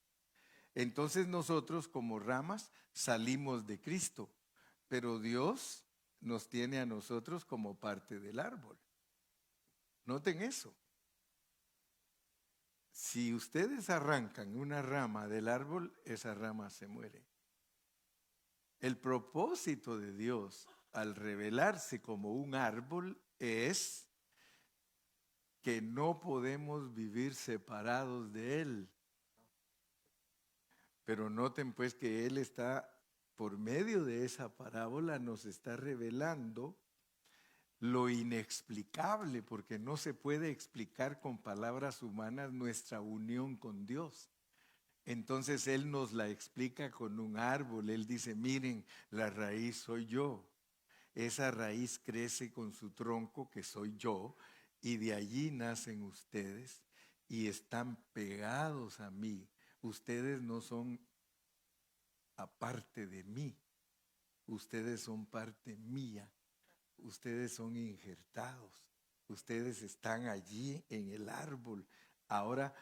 Entonces nosotros como ramas salimos de Cristo, pero Dios nos tiene a nosotros como parte del árbol. Noten eso. Si ustedes arrancan una rama del árbol, esa rama se muere. El propósito de Dios al revelarse como un árbol es que no podemos vivir separados de Él. Pero noten pues que Él está, por medio de esa parábola, nos está revelando lo inexplicable, porque no se puede explicar con palabras humanas nuestra unión con Dios. Entonces Él nos la explica con un árbol. Él dice, miren, la raíz soy yo. Esa raíz crece con su tronco, que soy yo, y de allí nacen ustedes y están pegados a mí. Ustedes no son aparte de mí, ustedes son parte mía. Ustedes son injertados, ustedes están allí en el árbol. Ahora,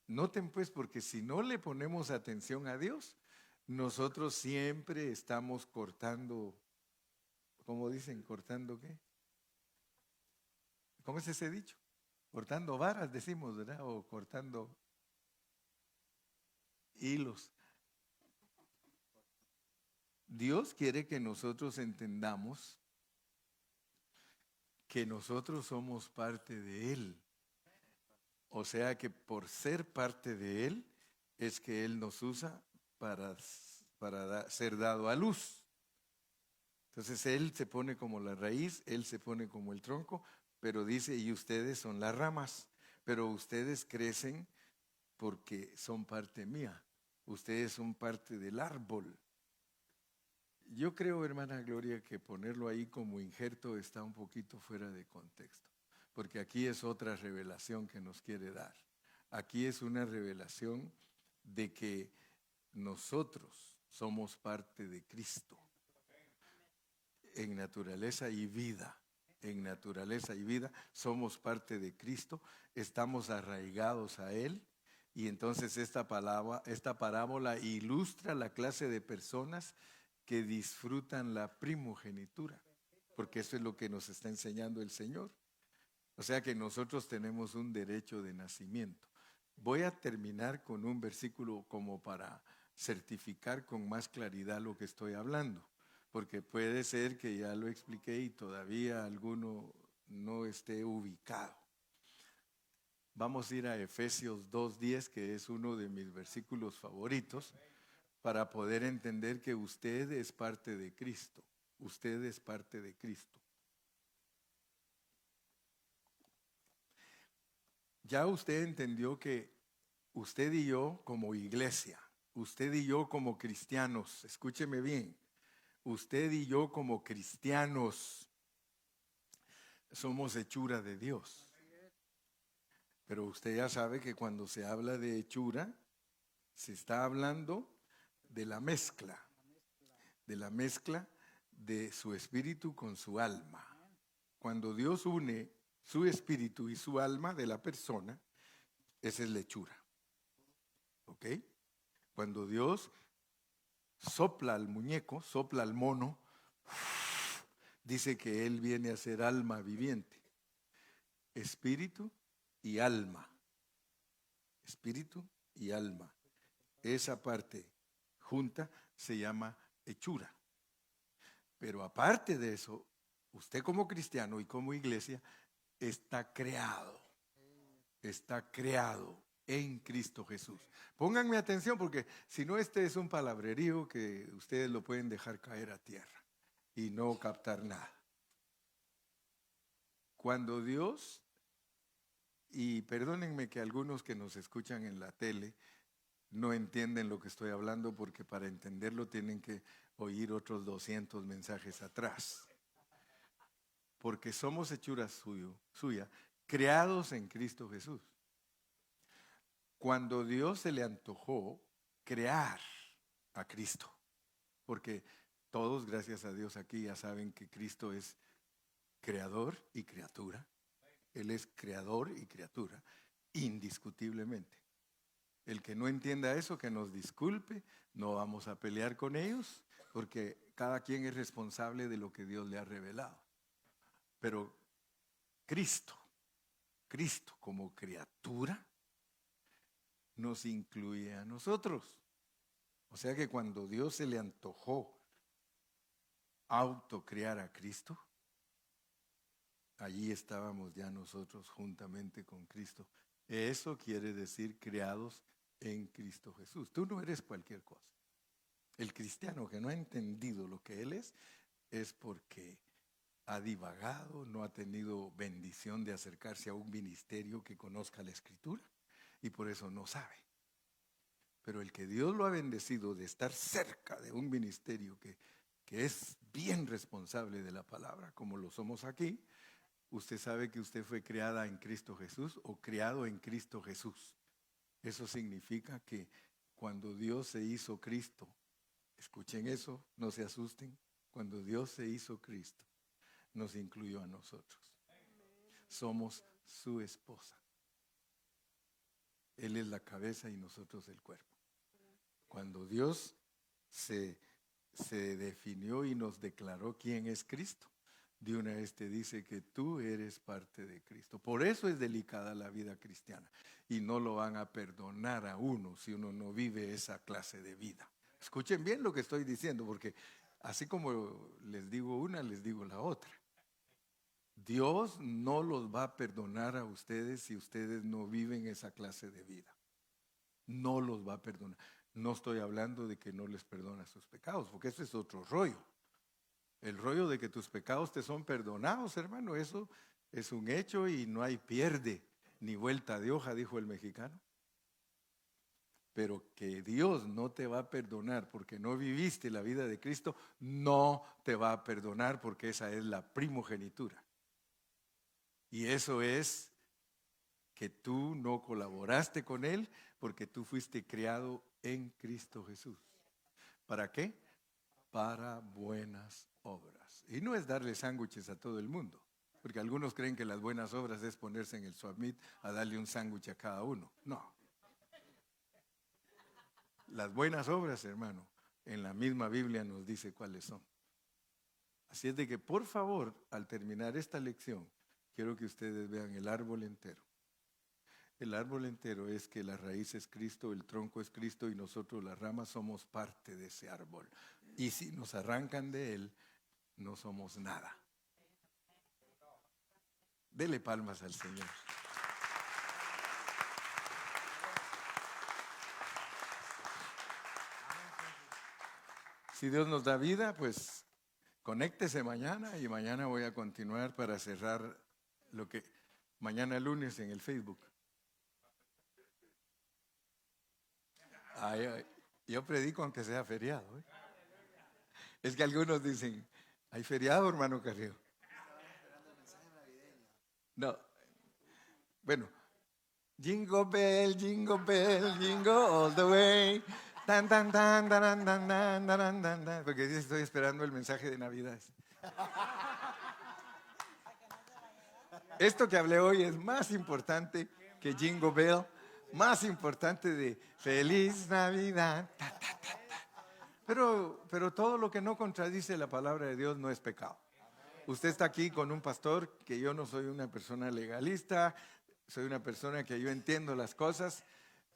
noten pues, porque si no le ponemos atención a Dios, nosotros siempre estamos cortando, ¿cómo dicen? ¿Cortando qué? ¿Cómo es ese dicho? Cortando varas, decimos, ¿verdad? O cortando hilos. Dios quiere que nosotros entendamos que nosotros somos parte de Él. O sea que por ser parte de Él, es que Él nos usa para ser dado a luz. Entonces Él se pone como la raíz, Él se pone como el tronco, pero dice, y ustedes son las ramas, pero ustedes crecen porque son parte mía. Ustedes son parte del árbol. Yo creo, hermana Gloria, que ponerlo ahí como injerto está un poquito fuera de contexto, porque aquí es otra revelación que nos quiere dar. Aquí es una revelación de que nosotros somos parte de Cristo en naturaleza y vida. En naturaleza y vida somos parte de Cristo, estamos arraigados a Él. Y entonces esta parábola ilustra la clase de personas que disfrutan la primogenitura, porque eso es lo que nos está enseñando el Señor. O sea que nosotros tenemos un derecho de nacimiento. Voy a terminar con un versículo como para certificar con más claridad lo que estoy hablando, porque puede ser que ya lo expliqué y todavía alguno no esté ubicado. Vamos a ir a Efesios 2:10, que es uno de mis versículos favoritos, para poder entender que usted es parte de Cristo. Usted es parte de Cristo. Ya usted entendió que usted y yo como iglesia, usted y yo como cristianos, escúcheme bien, usted y yo como cristianos somos hechura de Dios. Pero usted ya sabe que cuando se habla de hechura, se está hablando de la mezcla de su espíritu con su alma. Cuando Dios une su espíritu y su alma de la persona, esa es la hechura. ¿Ok? Cuando Dios sopla al muñeco, sopla al mono, dice que él viene a ser alma viviente, espíritu y alma. Espíritu y alma. Esa parte junta se llama hechura. Pero aparte de eso, usted como cristiano y como iglesia está creado en Cristo Jesús. Pónganme atención porque si no este es un palabrerío que ustedes lo pueden dejar caer a tierra y no captar nada. Cuando Dios, y perdónenme que algunos que nos escuchan en la tele no entienden lo que estoy hablando porque para entenderlo tienen que oír otros 200 mensajes atrás. Porque somos hechuras suya, creados en Cristo Jesús. Cuando Dios se le antojó crear a Cristo, porque todos, gracias a Dios aquí, ya saben que Cristo es creador y criatura. Él es creador y criatura, indiscutiblemente. El que no entienda eso, que nos disculpe, no vamos a pelear con ellos, porque cada quien es responsable de lo que Dios le ha revelado. Pero Cristo como criatura, nos incluye a nosotros. O sea que cuando Dios se le antojó autocrear a Cristo, allí estábamos ya nosotros juntamente con Cristo. Eso quiere decir creados en Cristo Jesús. Tú no eres cualquier cosa. El cristiano que no ha entendido lo que él es porque ha divagado, no ha tenido bendición de acercarse a un ministerio que conozca la Escritura y por eso no sabe. Pero el que Dios lo ha bendecido de estar cerca de un ministerio que es bien responsable de la palabra, como lo somos aquí, usted sabe que usted fue creada en Cristo Jesús o criado en Cristo Jesús. Eso significa que cuando Dios se hizo Cristo, escuchen eso, no se asusten, cuando Dios se hizo Cristo, nos incluyó a nosotros. Somos su esposa. Él es la cabeza y nosotros el cuerpo. Cuando Dios se definió y nos declaró quién es Cristo, de una vez te dice que tú eres parte de Cristo. Por eso es delicada la vida cristiana y no lo van a perdonar a uno si uno no vive esa clase de vida. Escuchen bien lo que estoy diciendo, porque así como les digo una, les digo la otra. Dios no los va a perdonar a ustedes si ustedes no viven esa clase de vida. No los va a perdonar. No estoy hablando de que no les perdona sus pecados, porque eso es otro rollo. El rollo de que tus pecados te son perdonados, hermano, eso es un hecho y no hay pierde ni vuelta de hoja, dijo el mexicano. Pero que Dios no te va a perdonar porque no viviste la vida de Cristo, no te va a perdonar porque esa es la primogenitura. Y eso es que tú no colaboraste con Él porque tú fuiste creado en Cristo Jesús. ¿Para qué? Para buenas obras. Y no es darle sándwiches a todo el mundo, porque algunos creen que las buenas obras es ponerse en el Swap-Meet a darle un sándwich a cada uno. No. Las buenas obras, hermano, en la misma Biblia nos dice cuáles son. Así es de que, por favor, al terminar esta lección, quiero que ustedes vean el árbol entero. El árbol entero es que la raíz es Cristo, el tronco es Cristo y nosotros las ramas somos parte de ese árbol. Y si nos arrancan de él, no somos nada. Dele palmas al Señor. Si Dios nos da vida, pues conéctese mañana y mañana voy a continuar para cerrar lo que mañana lunes en el Facebook. Yo predico aunque sea feriado. Es que algunos dicen, ¿hay feriado, hermano Carrillo? No. Bueno, jingle bell, jingle all the way. Tan, tan, tan, tan, tan, tan, tan, tan, tan. Porque estoy esperando el mensaje de Navidad. Esto que hablé hoy es más importante que Jingle Bell, más importante de Feliz Navidad. Ta, ta, ta, ta. Pero todo lo que no contradice la palabra de Dios no es pecado. Usted está aquí con un pastor que yo no soy una persona legalista, soy una persona que yo entiendo las cosas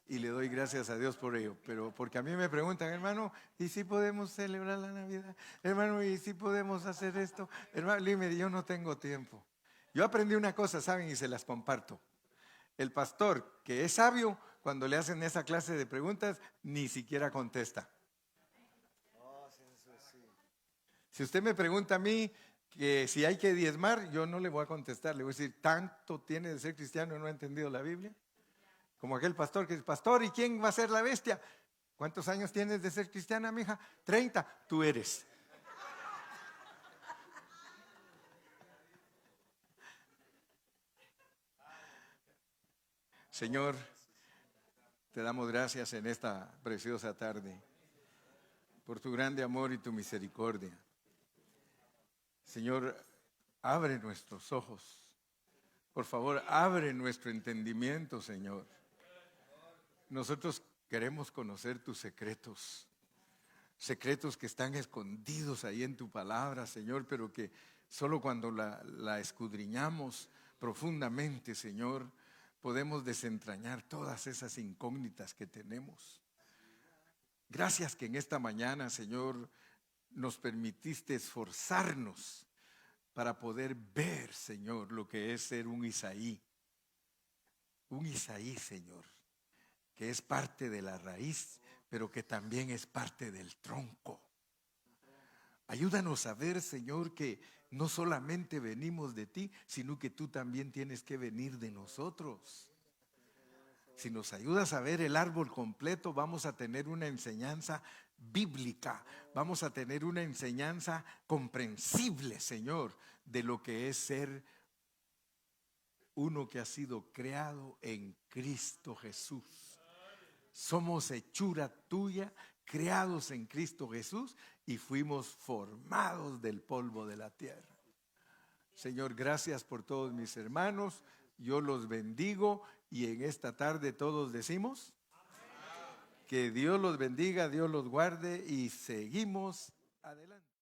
y le doy gracias a Dios por ello. Pero porque a mí me preguntan, hermano, ¿y si podemos celebrar la Navidad? Hermano, ¿y si podemos hacer esto? Hermano, mire, yo no tengo tiempo. Yo aprendí una cosa, ¿saben? Y se las comparto. El pastor que es sabio, cuando le hacen esa clase de preguntas, ni siquiera contesta. Si usted me pregunta a mí que si hay que diezmar, yo no le voy a contestar. Le voy a decir, ¿tanto tiene de ser cristiano y no ha entendido la Biblia? Como aquel pastor que dice, pastor, ¿y quién va a ser la bestia? ¿Cuántos años tienes de ser cristiana, mija? 30, tú eres. Señor, te damos gracias en esta preciosa tarde por tu grande amor y tu misericordia. Señor, abre nuestros ojos. Por favor, abre nuestro entendimiento, Señor. Nosotros queremos conocer tus secretos. Secretos que están escondidos ahí en tu palabra, Señor, pero que solo cuando la escudriñamos profundamente, Señor, podemos desentrañar todas esas incógnitas que tenemos. Gracias que en esta mañana, Señor, nos permitiste esforzarnos para poder ver, Señor, lo que es ser un Isaí. Un Isaí, Señor, que es parte de la raíz, pero que también es parte del tronco. Ayúdanos a ver, Señor, que no solamente venimos de ti, sino que tú también tienes que venir de nosotros. Si nos ayudas a ver el árbol completo, vamos a tener una enseñanza bíblica, vamos a tener una enseñanza comprensible, Señor, de lo que es ser uno que ha sido creado en Cristo Jesús. Somos hechura tuya, creados en Cristo Jesús y fuimos formados del polvo de la tierra. Señor, gracias por todos mis hermanos. Yo los bendigo y en esta tarde todos decimos que Dios los bendiga, Dios los guarde y seguimos adelante.